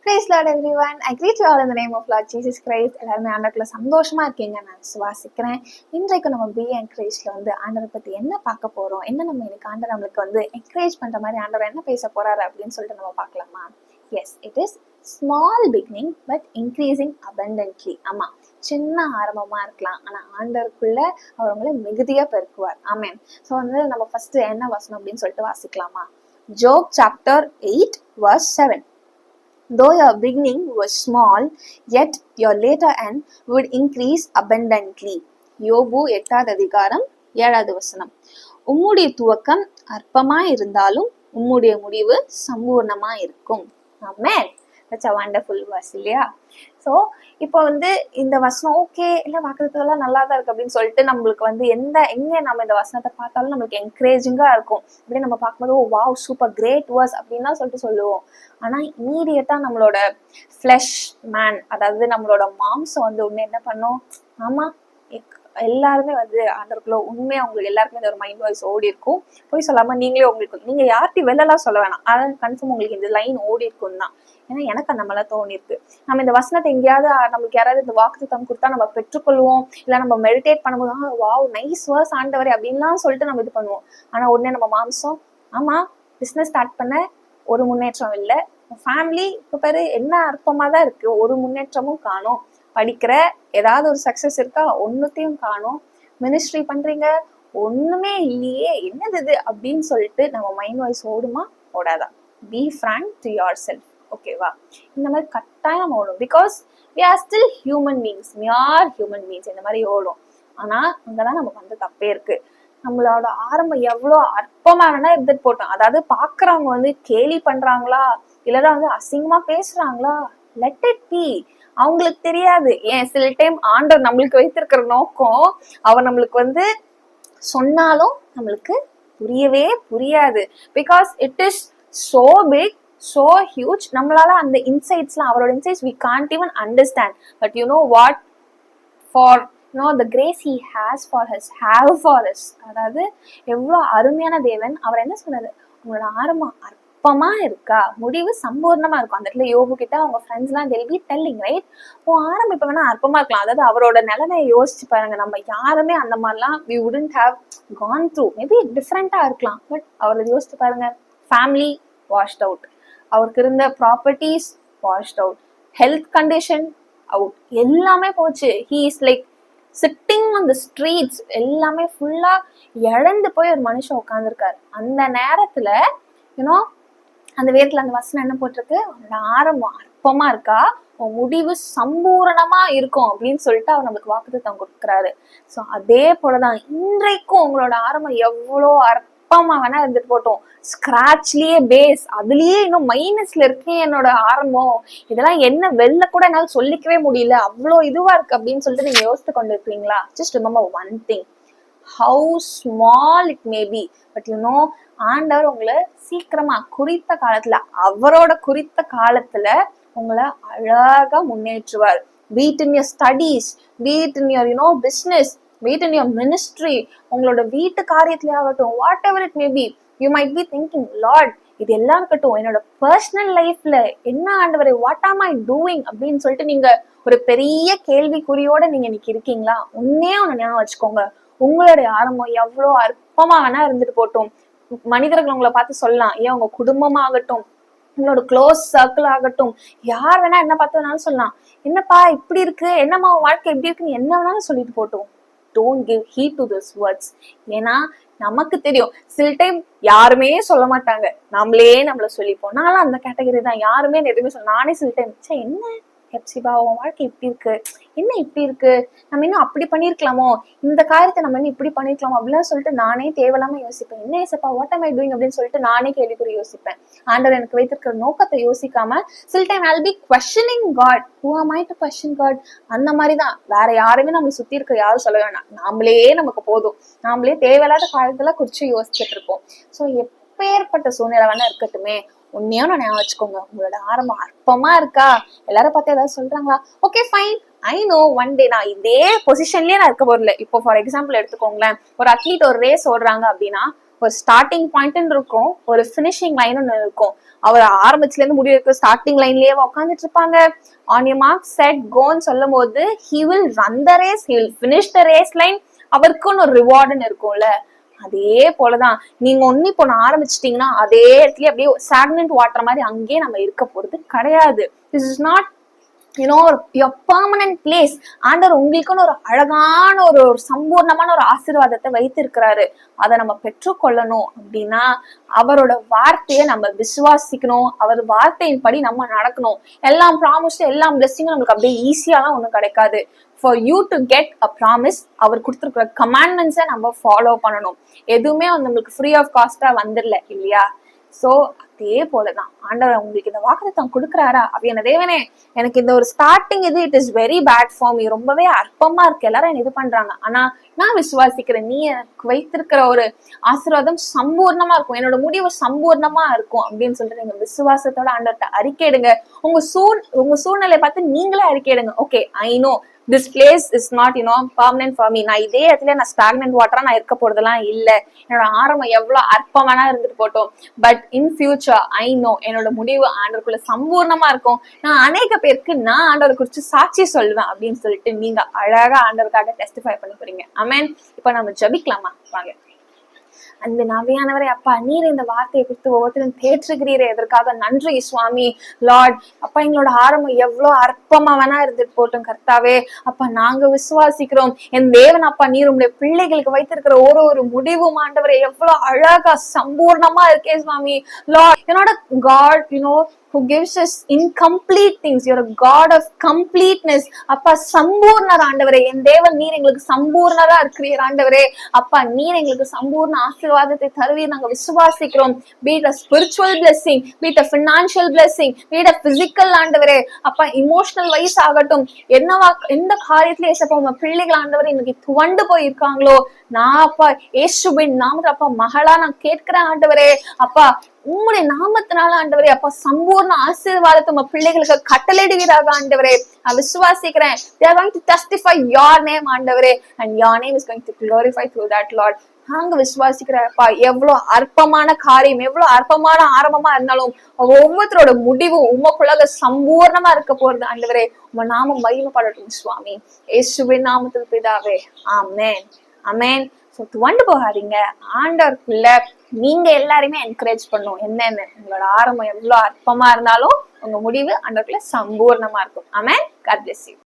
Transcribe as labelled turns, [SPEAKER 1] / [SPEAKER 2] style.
[SPEAKER 1] Praise Lord everyone. I greet you all in the name of Lord Jesus Christ. எல்லாருமே ஆண்டவருக்குள்ள சந்தோஷமா இருக்கீங்க நான் சுவாசிக்கிறேன். இன்றைக்கு நம்ம பி என்கரேஜ்ல ஆண்டவரை பத்தி என்ன பார்க்க போறோம், என்ன நம்ம இன்னைக்கு ஆண்டவர் நம்மளுக்கு என்கரேஜ் பண்ற மாதிரி ஆண்டவர் என்ன பேச போறாரு அப்படின்னு சொல்லிட்டு நம்ம பார்க்கலாமா? Yes, it is small beginning but increasing abundantly. ஆமா, சின்ன ஆரம்பமா இருக்கலாம், ஆனா ஆண்டவருக்குள்ள அவங்களை மிகுதியா பெருக்குவார். ஆமேன். ஸோ நம்ம ஃபர்ஸ்ட் என்ன வசனம் அப்படின்னு சொல்லிட்டு வாசிக்கலாமா? Job chapter 8 verse 7. Though your beginning was small, yet your later end would increase abundantly. யோபு 8வது அதிகாரம் 7வது வசனம். உம்முடைய துவக்கம் அற்பமா இருந்தாலும் உம்முடைய முடிவு சம்பூர்ணமா இருக்கும். ஆமென். That's a wonderful verse இல்லையா? ஸோ இப்போ இந்த வசனம் ஓகே இல்லை பார்க்கறதுக்கெல்லாம் நல்லா தான் இருக்கு அப்படின்னு சொல்லிட்டு நம்மளுக்கு எங்க நம்ம இந்த வசனத்தை பார்த்தாலும் நம்மளுக்கு என்கரேஜிங்கா இருக்கும். அப்படியே நம்ம பார்க்கும்போது ஓ வாவ் சூப்பர் கிரேட் வேர்ஸ் அப்படின்லாம் சொல்லிட்டு சொல்லுவோம். ஆனா இமீடியட்டா நம்மளோட ஃபிளஷ் மேன், அதாவது நம்மளோட மாம்சம் ஒண்ணு என்ன பண்ணும்? ஆமா, எல்லாருமே ஆண்டவருக்குள்ள உண்மையா உங்களுக்கு எல்லாருக்குமே ஒரு மைண்ட் வாய்ஸ் ஓடி இருக்கும். போய் சொல்லாம நீங்களே நீங்க யார்கிட்ட வெளிலாம் சொல்ல வேணாம், அதான் கன்ஃபார்ம் உங்களுக்கு இந்த லைன் ஓடி இருக்கும் தான். ஏன்னா எனக்கு அந்த மாதிரிலாம் தோணி இருக்கு. நம்ம இந்த வசனத்தை எங்கேயாவது நம்மளுக்கு யாராவது இந்த வாக்குத்தத்தம் கொடுத்தா நம்ம பெற்றுக்கொள்வோம், இல்ல நம்ம மெடிடேட் பண்ணும்போது வாவ் நைஸ் வேர்ஸ் ஆண்டவரே அப்படின்லாம் சொல்லிட்டு நம்ம இது பண்ணுவோம். ஆனா உடனே நம்ம மாம்சம் ஆமா பிசினஸ் ஸ்டார்ட் பண்ண ஒரு முன்னேற்றம் இல்லை, ஃபேமிலி இப்ப பேரு என்ன அற்பமா தான் இருக்கு, ஒரு முன்னேற்றமும் காணும், படிக்கிற ஏதாவது ஒரு சக்சஸ் இருக்கா ஒன்னுத்தையும் காணும், மினிஸ்ட்ரி பண்றீங்க ஒண்ணுமே இல்லையே என்னது இது அப்படின்னு சொல்லிட்டு நம்ம மைண்ட் வாய்ஸ் ஓடுமா ஓடாதா? Be frank to your self? இந்த மாதிரி கட்டாயம் ஓடும். Because we are still human beings. we are human beings. இந்த மாதிரி ஓடும். ஆனா அங்கதான் நமக்கு தப்பே இருக்கு. நம்மளோட ஆரம்பம் எவ்வளோ அற்பமா வேணா இருந்துட்டு போட்டோம். அதாவது பாக்குறவங்க கேலி பண்றாங்களா இல்லைன்னா அசிங்கமா பேசுறாங்களா, லெட் இட் பி. அவங்களுக்கு தெரியாது. ஏன் சில டைம் ஆண்டவர் நம்மளுக்கு வைத்திருக்கிற நோக்கம் அவர் நம்மளுக்கு சொன்னாலும் நம்மளுக்கு புரியவே புரியாது. Because it is so big, so huge. நம்மளால அந்த இன்சைட்ஸ்லாம் அவரோட insights we can't even understand. But you know what? For the grace he has for us, have for us. அதாவது எவ்வளவு அருமையான தேவன். அவர் என்ன சொன்னாரு? உங்களோட ஆரம்பம் அற்பமா இருக்கா, முடிவு சம்பூர்ணமா இருக்கும். அந்த இடத்துல யோபு கிட்ட அவங்க ஃப்ரெண்ட்ஸ் எல்லாம் they'll be telling, right? ஆரம்பம் இப்ப வேணா அற்பமா இருக்கலாம். அதாவது அவரோட நிலைமையை யோசிச்சு பாருங்க. நம்ம யாருமே அந்த மாதிரிலாம் we wouldn't have gone through. Maybe டிஃப்ரெண்டா இருக்கலாம், பட் அவரை யோசிச்சு பாருங்க. ஃபேமிலி washed out, அவருக்கு இருந்த properties washed out, health condition out, எல்லாமே போச்சு. He is like sitting on the streets. எல்லாமே ஃபுல்லா இழந்து போய் ஒரு மனுஷன் உட்காந்துருக்காரு. அந்த நேரத்துல அந்த வேதத்துல அந்த வசனம் என்ன போட்டிருக்கு? உன்னோட ஆரம்பம் அற்பமா இருக்கா, உன் முடிவு சம்பூரணமா இருக்கும் அப்படின்னு சொல்லிட்டு அவர் நம்மளுக்கு வாக்குத்தத்தம் கொடுக்குறாரு. ஸோ அதே போலதான் இன்றைக்கும் உங்களோட ஆரம்பம் எவ்வளோ அற்பமா வேணா இருந்துட்டு போட்டோம், ஸ்கிராச்லயே பேஸ், அதுலயே இன்னும் மைனஸ்ல இருக்கு என்னோட ஆரம்பம், இதெல்லாம் என்ன வெளில கூட என்னால சொல்லிக்கவே முடியல, அவ்வளோ இதுவா இருக்கு அப்படின்னு சொல்லிட்டு நீங்க யோசித்து கொண்டு இருக்கீங்களா? Just remember one thing, how small it may be, but ஆண்டவர் உங்களை சீக்கிரமா குறித்த காலத்துல, அவரோட குறித்த காலத்துல உங்களை அழகா முன்னேற்றுவார். be it in your studies, be it in your business, be it in your ministry, உங்களோட வீட்டு காரியத்திலே ஆகட்டும், what ever it may be. You might be thinking, Lord இது எல்லாம் இருக்கட்டும், என்னோட பர்சனல் லைஃப்ல என்ன ஆண்டவரே வாட் ஆம் ஐ டூயிங் அப்படின்னு சொல்லிட்டு நீங்க ஒரு பெரிய கேள்விக்குறியோட நீங்க இன்னைக்கு இருக்கீங்களா? ஒன்னே ஒண்ணு ஞாபகம் வச்சுக்கோங்க, உங்களுடைய ஆரம்பம் எவ்வளோ அற்பமா வேணா இருந்துட்டு போட்டோம். மனிதர்கள் உங்களை பார்த்து சொல்லலாம், ஏன் உங்க குடும்பமாகட்டும், உங்களோட க்ளோஸ் சர்க்கிள் ஆகட்டும், யார் வேணா என்ன பார்த்து வேணாலும் சொல்லலாம், என்னப்பா இப்படி இருக்கு, என்னம்மா வாழ்க்கை எப்படி இருக்குன்னு என்ன வேணாலும் சொல்லிட்டு போட்டோம். Don't give heat to this words. ஏன்னா நமக்கு தெரியும், சில டைம் யாருமே சொல்ல மாட்டாங்க, நம்மள சொல்லிப்போம். நானும் அந்த கேட்டகரி தான். யாருமே எதுவுமே சொல்ல, நானே சில டைம் என்ன ஹெப்சிபா உன் வாழ்க்கை இப்படி இருக்கு, என்ன இப்படி இருக்கு, நம்ம இன்னும் அப்படி பண்ணிருக்கலாமோ, இந்த காரியத்தை நம்ம இன்னும் இப்படி பண்ணிருக்கலாமோ அப்படின்னு சொல்லிட்டு நானே தேவையில்லாம யோசிப்பேன். என்ன ஏசப்பா வாட் ஆம் ஐ டூயிங் அப்படின்னு சொல்லிட்டு நானே கேள்விக்குறி யோசிப்பேன். ஆண்டவர் எனக்கு வைத்திருக்கிற நோக்கத்தை யோசிக்காம சில time I'll be questioning God. Who am I to question God? அந்த மாதிரிதான். வேற யாருமே நம்ம சுத்தி இருக்க யாரும் சொல்ல வேணாம், நாமளே நமக்கு போதும். நாமளே தேவையில்லாத காரியத்துல குறிச்சு யோசிச்சுட்டு இருப்போம். ஸோ எப்பேற்பட்ட சூழ்நிலை வேணா இருக்கட்டுமே, உன்னையும் நான் ஞாபகம் வச்சுக்கோங்க, உங்களோட ஆரம்பம் அற்பமா இருக்கா, எல்லாரும் பார்த்து ஏதாவது சொல்றாங்களா, okay fine, I know one day நான் இதே பொசிஷன்லயே நான் இருக்க போறல. இப்போ ஃபார் எக்ஸாம்பிள் எடுத்துக்கோங்களேன், ஒரு அத்லீட் ஒரு ரேஸ் ஓடுறாங்க அப்படின்னா ஒரு ஸ்டார்டிங் பாயிண்ட் இருக்கும், ஒரு ஃபினிஷிங் லைன் ஒன்று இருக்கும். அவர் ஆரம்பத்துல இருந்து முடிவு இருக்க ஸ்டார்டிங் லைன்லயே உட்காந்துட்டு இருப்பாங்க. ஆன் யூர் மார்க் செட் கோன்னு சொல்லும் போது he will run the race, he will finish the race line. அவருக்குன்னு ஒரு ரிவார்டுன்னு இருக்கும்ல, அதே போலதான் நீங்க ஒண்ணு இப்போ ஆரம்பிச்சிட்டீங்கன்னா அதே இடத்துல அப்படியே ஸ்டாக்னன்ட் வாட்டர் மாதிரி அங்கேயே நம்ம இருக்க போறது கிடையாது. This is not your permanent place. ஆண்டவர் உங்களுக்குன்னு ஒரு அழகான ஒரு சம்பூர்ணமான ஒரு ஆசீர்வாதத்தை வைத்திருக்கிறாரு. அதை நம்ம பெற்றுக்கொள்ளணும் அப்படின்னா அவரோட வார்த்தையை நம்ம விசுவாசிக்கணும். அவர் வார்த்தையின் படி நம்ம நடக்கணும். எல்லாம் ப்ராமிஸ், எல்லாம் பிளெஸிங்கும் நம்மளுக்கு அப்படியே ஈஸியாலாம் ஒன்றும் கிடைக்காது. For you to get a promise, அவர் கொடுத்துருக்கிற கமாண்ட்மெண்ட்ஸை நம்ம ஃபாலோ பண்ணணும். எதுவுமே நம்மளுக்கு ஃப்ரீ ஆஃப் காஸ்டா வந்துடல இல்லையா? சோ அதே போலதான் ஆண்டவர் உங்களுக்கு இந்த வாக்குத்தத்தம் கொடுக்குறாரா, அப்படியான தேவனே எனக்கு இந்த ஒரு ஸ்டார்டிங் இது it is very bad for me, ரொம்பவே அற்பமா இருக்கு, எல்லாரும் என்ன இது பண்றாங்க, ஆனா நான் விசுவாசிக்கிறேன் நீ எனக்கு வைத்திருக்கிற ஒரு ஆசீர்வாதம் சம்பூர்ணமா இருக்கும், என்னோட முடிவு சம்பூர்ணமா இருக்கும் அப்படின்னு சொல்லிட்டு நீங்க விசுவாசத்தோட ஆண்டவர்கிட்ட அறிக்கையிடுங்க. உங்க சூழ்நிலையை பார்த்து நீங்களே அறிக்கையிடுங்க. Okay, I know this place is not permanent for me. நான் இதே இடத்துல நான் ஸ்டாக்னன்ட் வாட்டரா நான் இருக்க போறதெல்லாம் இல்ல. என்னோட ஆரம்பம் எவ்வளவு அற்பமானா இருந்துட்டு போட்டோம், but in future I know என்னோட முடிவு ஆண்டவருக்குள்ள சம்பூர்ணமா இருக்கும். நான் அநேக பேருக்கு நான் ஆண்டவரை குறிச்சு சாட்சி சொல்லுவேன் அப்படின்னு சொல்லிட்டு நீங்க அழகா ஆண்டவருக்காக டெஸ்டிஃபை பண்ண போறீங்க. ஆமென். இப்ப நம்ம ஜெபிக்கலாமா? வாங்க. அந்த நவியானவரே அப்பா, நீர் இந்த வார்த்தையை குறித்து ஒவ்வொருத்தரும் தேற்றுகிறீரே, எதற்காக நன்றி சுவாமி. லார்ட் அப்பா, எங்களோட ஆரம்பம் எவ்வளவு அற்பமா வேணா இருந்துட்டு போட்டோம் கர்த்தாவே. அப்பா நாங்க விசுவாசிக்கிறோம் என் தேவன் அப்பா, நீர் உங்களுடைய பிள்ளைகளுக்கு வைத்திருக்கிற ஒரு முடிவும் ஆண்டவரே எவ்வளவு அழகா சம்பூர்ணமா இருக்கே சுவாமி. லார்ட் என்னோட God who gives us incomplete things. You're a God of completeness. அப்பா சம்பூர்ணர் ஆண்டவரே, என் தேவன் நீர் எங்களுக்கு சம்பூர்ணரா இருக்கிறீர் ஆண்டவரே. அப்பா நீர் எங்களுக்கு சம்பூர்ண ஆசீர்வாதத்தை தருவீர், நாங்க விசுவாசிக்கிறோம். Be it a spiritual blessing, be it a financial blessing, be it a physical ஆண்டவரே. அப்பா இமோஷனல் வைஸ் ஆகட்டும், எந்த காரியத்திலே ஏசப்பா உங்க பிள்ளைகள் ஆண்டவரே இன்னைக்கு துவண்டு போயிருக்காங்களோ, நான் அப்பா இயேசுவின் நாமத்துல அப்பா மகளா நான் கேட்கிறேன் ஆண்டவரே. அப்பா உங்களுடைய நாமத்தினால ஆண்டவரே அப்பா சம்பூர்ண ஆசீர்வாதத்தை உங்க பிள்ளைகளுக்கு கட்டளையிடுவீராக ஆண்டவரே. நான் விசுவாசிக்கிறேன் they are going to testify your name ஆண்டவரே, and your name is going to glorify through that Lord. நாங்க விசுவாசிக்கிறப்பா எவ்வளவு அற்பமான காரியம், எவ்வளவு அற்பமான ஆரம்பமா இருந்தாலும் ஒவ்வொருத்தரோட முடிவும் உமக்குள்ளாக சம்பூர்ணமா இருக்க போறது ஆண்டவரே. உங்க நாமம் மகிமைப்படட்டும் சுவாமி, இயேசுவின் நாமத்தில் பிதாவே, ஆமென் ஆமென். சோ துவண்டு போகாதீங்க, ஆண்டவருக்குள்ள நீங்க எல்லாருமே என்கரேஜ் பண்ணும். என்னன்னு உங்களோட ஆரம்பம் எவ்வளவு அற்பமா இருந்தாலும் உங்க முடிவு ஆண்டவருக்குள்ள சம்பூர்ணமா இருக்கும். ஆமென். God bless you.